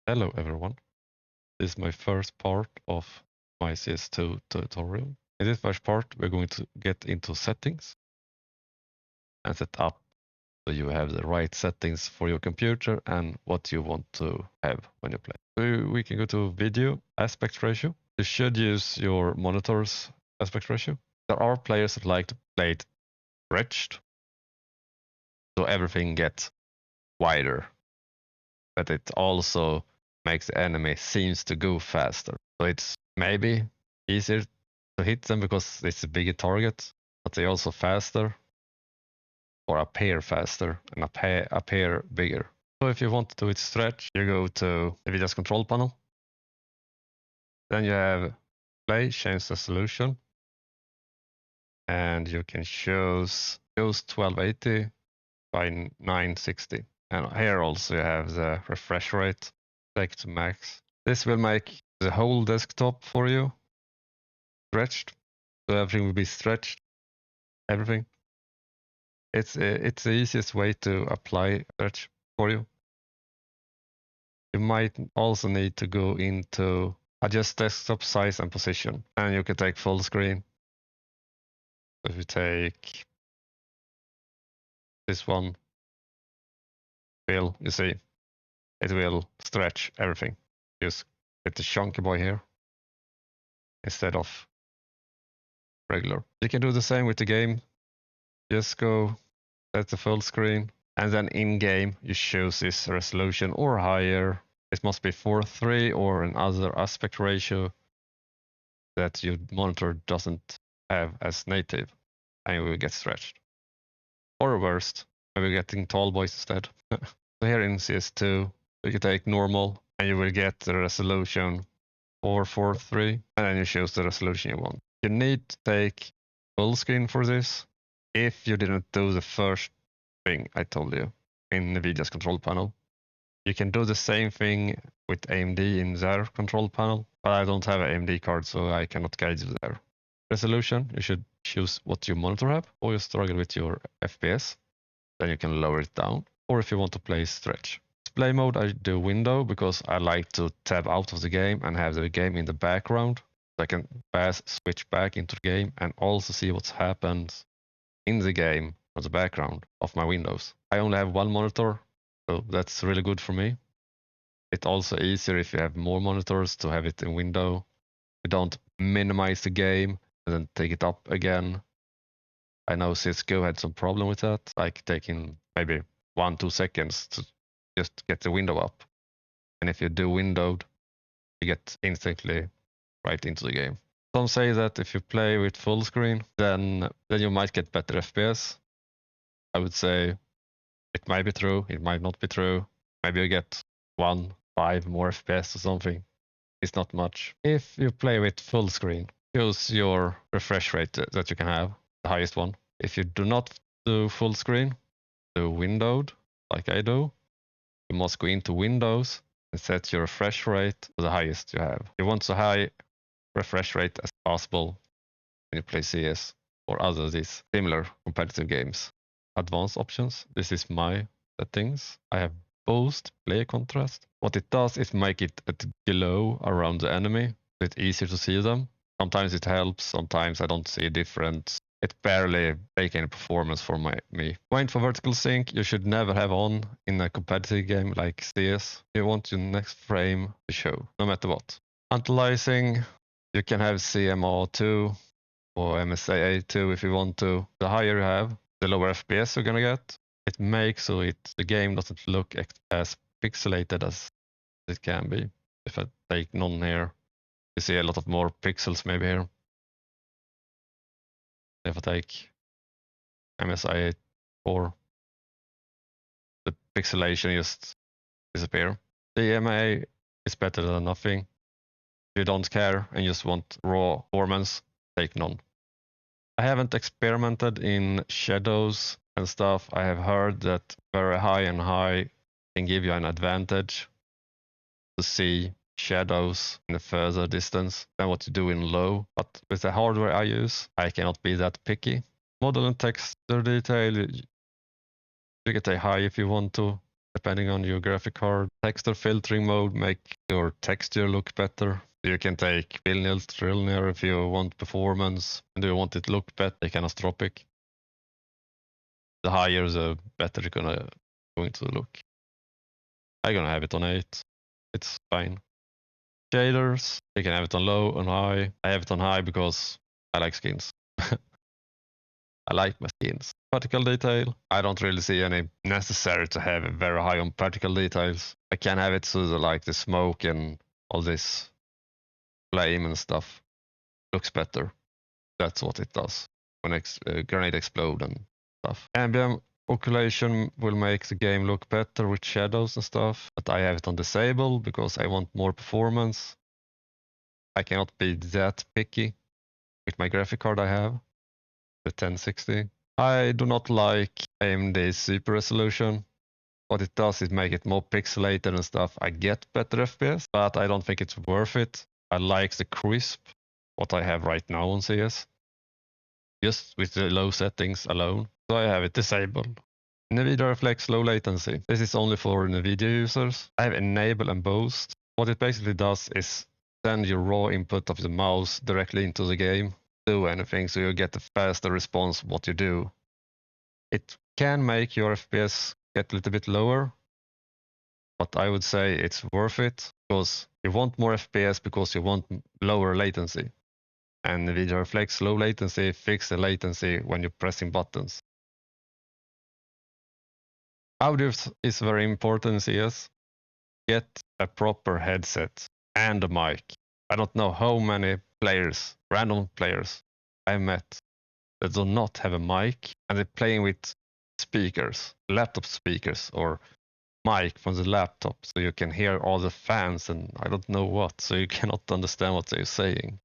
Hello everyone, this is my first part of my CS2 tutorial. In this first part we're going to get into settings and set up so you have the right settings for your computer and what you want to have when you play. So we can go to video aspect ratio. You should use your monitor's aspect ratio. There are players that like to play it stretched, so everything gets wider, but it also makes the enemy seems to go faster. So it's maybe easier to hit them because it's a bigger target, but they also faster or appear faster and appear bigger. So if you want to do it stretch, you go to the video's control panel. Then you have play, change resolution. And you can choose 1280 by 960. And here also you have the refresh rate, take to max. This will make the whole desktop for you stretched. So everything will be stretched, everything. It's the easiest way to apply stretch for you. You might also need to go into adjust desktop size and position, and you can take full screen. If you take this one, you see, it will stretch everything. Just get the chunky boy here instead of regular. You can do the same with the game. Just go set the full screen, and then in game you choose this resolution or higher. It must be 4:3 or another aspect ratio that your monitor doesn't have as native, and you will get stretched. Or worst, maybe getting tall boys instead. So here in CS2, you can take normal, and you will get the resolution 4:3, and then you choose the resolution you want. You need to take full screen for this if you didn't do the first thing I told you in NVIDIA's control panel. You can do the same thing with AMD in their control panel, but I don't have an AMD card, so I cannot guide you there. Resolution, you should choose what your monitor have, or you struggle with your FPS, then you can lower it down, or if you want to play stretch. Display mode, I do window because I like to tab out of the game and have the game in the background. So I can switch back into the game and also see what happens in the game from the background of my windows. I only have one monitor, so that's really good for me. It's also easier if you have more monitors to have it in window. You don't minimize the game and then take it up again. I know CS2 had some problem with that, like taking maybe 1-2 seconds to just get the window up. And if you do windowed, you get instantly right into the game. Some say that if you play with full screen, then you might get better FPS. I would say it might be true, it might not be true. Maybe you get 1.5 more FPS or something. It's not much. If you play with full screen, choose your refresh rate that you can have, the highest one. If you do not do full screen, do windowed, like I do, you must go into Windows and set your refresh rate to the highest you have. You want so high refresh rate as possible when you play CS or other these similar competitive games. Advanced options, this is my settings. I have boost player contrast. What it does is make it glow around the enemy, so it's easier to see them. Sometimes it helps, sometimes I don't see a difference. It barely takes any performance for me. Point for vertical sync, you should never have on in a competitive game like CS. You want your next frame to show, no matter what. Anti-aliasing, you can have CMA2 or MSA2 if you want to. The higher you have, the lower FPS you're gonna get. It makes so the game doesn't look as pixelated as it can be. If I take none here, you see a lot of more pixels maybe here. If I take MSI4, the pixelation just disappear. The EMA is better than nothing. If you don't care and just want raw performance, take none. I haven't experimented in shadows and stuff. I have heard that very high and high can give you an advantage to see shadows in a further distance than what you do in low. But with the hardware I use, I cannot be that picky. Model and texture detail, you can take high if you want to. depending on your graphic card. Texture filtering mode make your texture look better. You can take linear, trilinear if you want performance, and you want it to look better, you can anisotropic. The higher, the better it's going to look. I'm gonna have it on 8. It's fine. Shaders, you can have it on low and high. I have it on high because I like skins. I like my skins. Particle detail, I don't really see any necessary to have it very high on particle details. I can have it so that like the smoke and all this flame and stuff looks better. That's what it does when grenade explode and stuff. Ambient occlusion will make the game look better with shadows and stuff, but I have it on disable because I want more performance. I cannot be that picky with my graphic card I have, the 1060. I do not like AMD super resolution. What it does is make it more pixelated and stuff. I get better FPS, but I don't think it's worth it. I like the crisp, what I have right now on CS, just with the low settings alone. So I have it disabled. NVIDIA Reflex low latency. This is only for NVIDIA users. I have enable and boost. What it basically does is send your raw input of the mouse directly into the game. Do anything, so you get a faster response what you do. It can make your FPS get a little bit lower, but I would say it's worth it because you want more FPS because you want lower latency. And NVIDIA Reflex low latency fix the latency when you're pressing buttons. Audio is very important in CS. Get a proper headset and a mic. I don't know how many players, random players, I met that do not have a mic and they're playing with speakers, laptop speakers or mic from the laptop so you can hear all the fans and I don't know what, so you cannot understand what they're saying.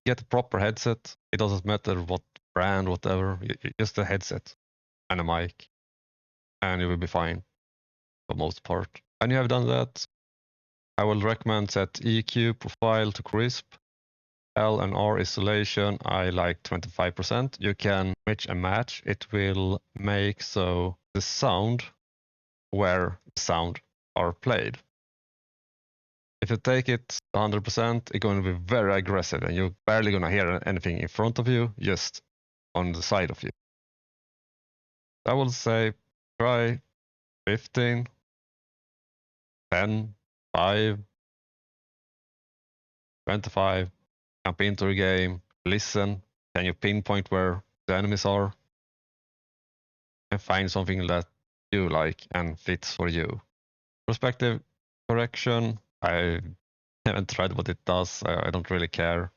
Get a proper headset. It doesn't matter what brand, whatever, just a headset and a mic and you will be fine for most part. When you have done that, I will recommend set EQ profile to crisp. L and R isolation, I like 25%. You can mix and match. It will make so the sound where the sound are played. If you take it 100%, it's going to be very aggressive and you're barely going to hear anything in front of you, just on the side of you. I will say try 15, 10, 5, 25, jump into the game, listen, can you pinpoint where the enemies are, and find something that you like and fits for you. Perspective correction, I haven't tried what it does, I don't really care.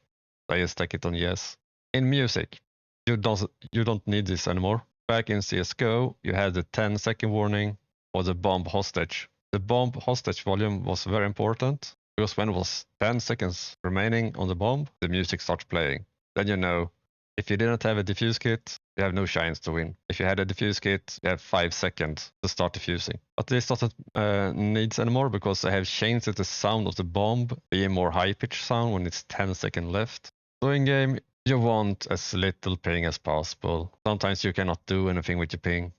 I just take it on yes. In music, you don't need this anymore. Back in CSGO, you had the 10-second warning or the bomb hostage. The bomb hostage volume was very important because when it was 10 seconds remaining on the bomb, the music starts playing. Then you know, if you didn't have a defuse kit, you have no chance to win. If you had a defuse kit, you have 5 seconds to start defusing. But this doesn't need anymore because I have changed the sound of the bomb, be a more high-pitched sound when it's 10 seconds left. So in game, you want as little ping as possible. Sometimes you cannot do anything with your ping.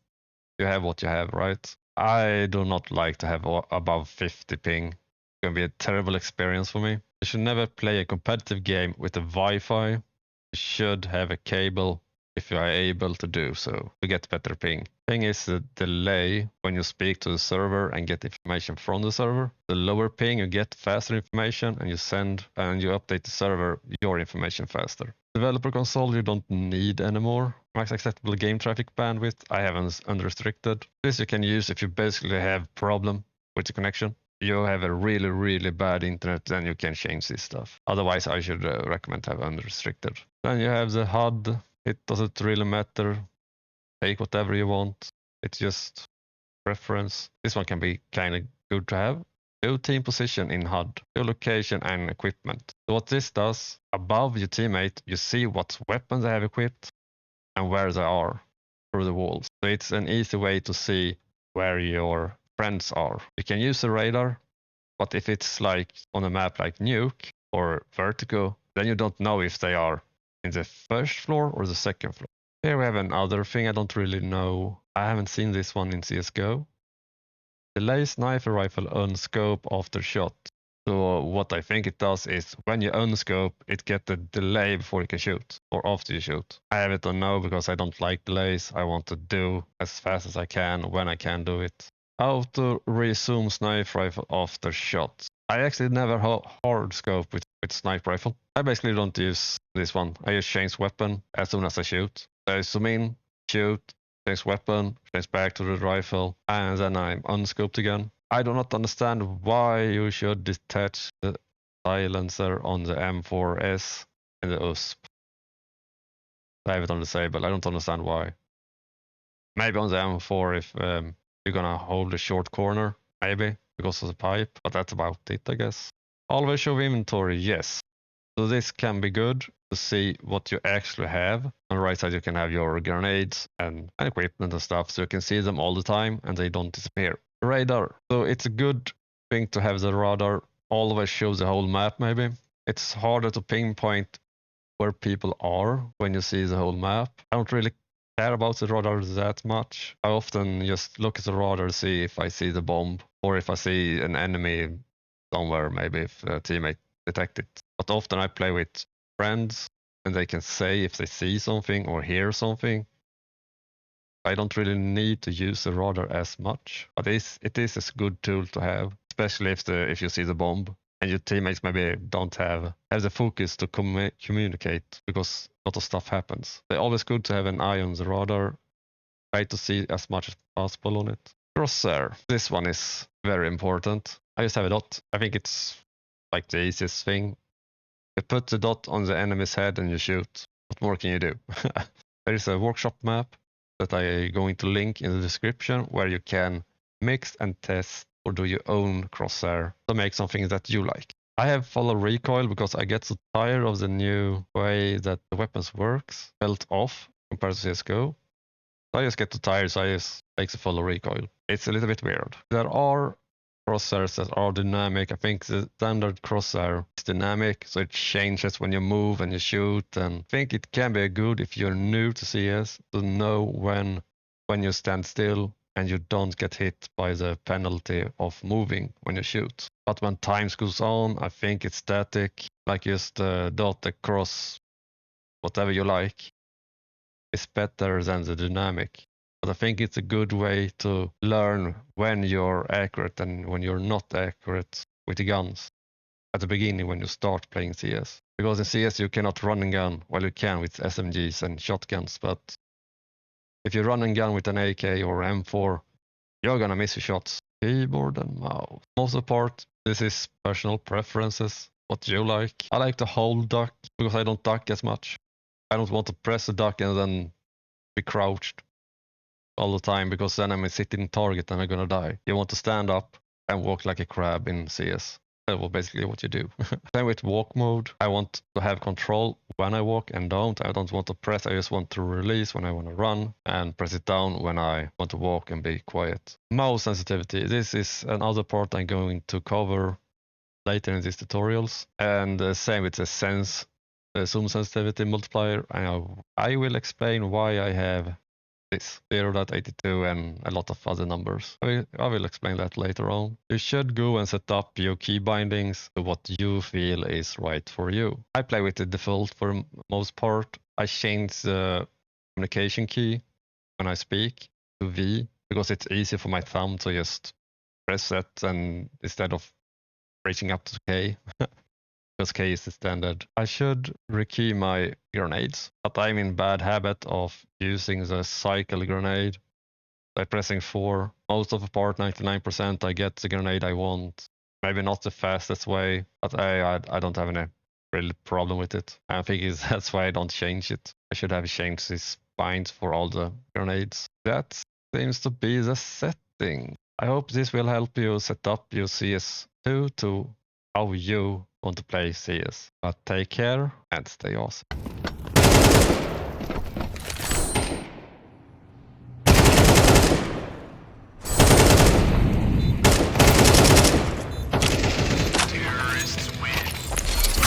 You have what you have, right? I do not like to have above 50 ping. It's going to be a terrible experience for me. You should never play a competitive game with a Wi-Fi. You should have a cable if you are able to do so to get better ping. Ping is the delay when you speak to the server and get information from the server. The lower ping, you get faster information and you send and you update the server your information faster. Developer console you don't need anymore. Max acceptable game traffic bandwidth I have unrestricted. This you can use if you basically have problem with the connection. You have a really bad internet, then you can change this stuff. Otherwise I should recommend have unrestricted. Then you have the HUD. It doesn't really matter. Take whatever you want. It's just preference. This one can be kind of good to have. Your team position in HUD, your location and equipment. So what this does, above your teammate, you see what weapons they have equipped and where they are through the walls. So it's an easy way to see where your friends are. You can use the radar, but if it's like on a map like Nuke or Vertigo, then you don't know if they are in the first floor or the second floor. Here we have another thing I don't really know. I haven't seen this one in CSGO. delay sniper rifle unscope after shot. So what I think it does is when you unscope, it gets a delay before you can shoot or after you shoot. I have it on no because I don't like delays. I want to do as fast as I can when I can do it. How to resume sniper rifle after shot. I actually never hard scope with sniper rifle. I basically don't use this one. I just change weapon as soon as I shoot. I zoom in, shoot, change weapon, change back to the rifle, and then I'm unscoped again. I do not understand why you should detach the silencer on the M4S and the USP. I have it on disable. I don't understand why. Maybe on the M4 if you're gonna hold a short corner, maybe, because of the pipe, but that's about it, I guess. Always show inventory, yes. So this can be good to see what you actually have. On the right side you can have your grenades and equipment and stuff, so you can see them all the time and they don't disappear. Radar. So it's a good thing to have the radar always show the whole map maybe. It's harder to pinpoint where people are when you see the whole map. I don't really care about the radar that much. I often just look at the radar to see if I see the bomb or if I see an enemy somewhere, maybe if a teammate detect it. But often I play with friends and they can say if they see something or hear something. I don't really need to use the radar as much, but it is a good tool to have, especially if you see the bomb and your teammates maybe don't have the focus to communicate because a lot of stuff happens. It's always good to have an eye on the radar, try to see as much as possible on it. Crosshair. This one is very important. I just have a dot. I think it's like the easiest thing. You put the dot on the enemy's head and you shoot. What more can you do? There is a workshop map that I'm going to link in the description where you can mix and test or do your own crosshair to make something that you like. I have follow recoil because I get so tired of the new way that the weapons works, felt off compared to CSGO. So I just get too tired, so I just take the follow recoil. It's a little bit weird. There are crosshairs that are dynamic. I think the standard crosshair is dynamic, so it changes when you move and you shoot. And I think it can be good if you're new to CS to know when you stand still and you don't get hit by the penalty of moving when you shoot. But when times goes on, I think it's static, like just dot across whatever you like. It's better than the dynamic. But I think it's a good way to learn when you're accurate and when you're not accurate with the guns at the beginning when you start playing CS. Because in CS you cannot run and gun, well you can with SMGs and shotguns, but if you run and gun with an AK or M4, you're gonna miss your shots. Keyboard and mouse. Most of the part, this is personal preferences, what you like. I like to hold duck because I don't duck as much. I don't want to press the duck and then be crouched all the time because then I'm a sitting target and I'm gonna die. You want to stand up and walk like a crab in CS. That's basically what you do. Same with walk mode. I want to have control when I walk and don't. I don't want to press. I just want to release when I want to run and press it down when I want to walk and be quiet. Mouse sensitivity. This is another part I'm going to cover later in these tutorials. And same with the zoom sensitivity multiplier. I will explain why I have this 0.82 and a lot of other numbers. I will explain that later on. You should go and set up your key bindings to what you feel is right for you. I play with the default for most part. I change the communication key when I speak to V because it's easy for my thumb to just press that and instead of reaching up to K. Because K is the standard. I should rekey my grenades, but I'm in bad habit of using the cycle grenade. By pressing 4, most of the part, 99%, I get the grenade I want. Maybe not the fastest way, but I don't have any real problem with it. I think that's why I don't change it. I should have changed these binds for all the grenades. That seems to be the setting. I hope this will help you set up your CS2 to how you want to play CS. But take care and stay awesome.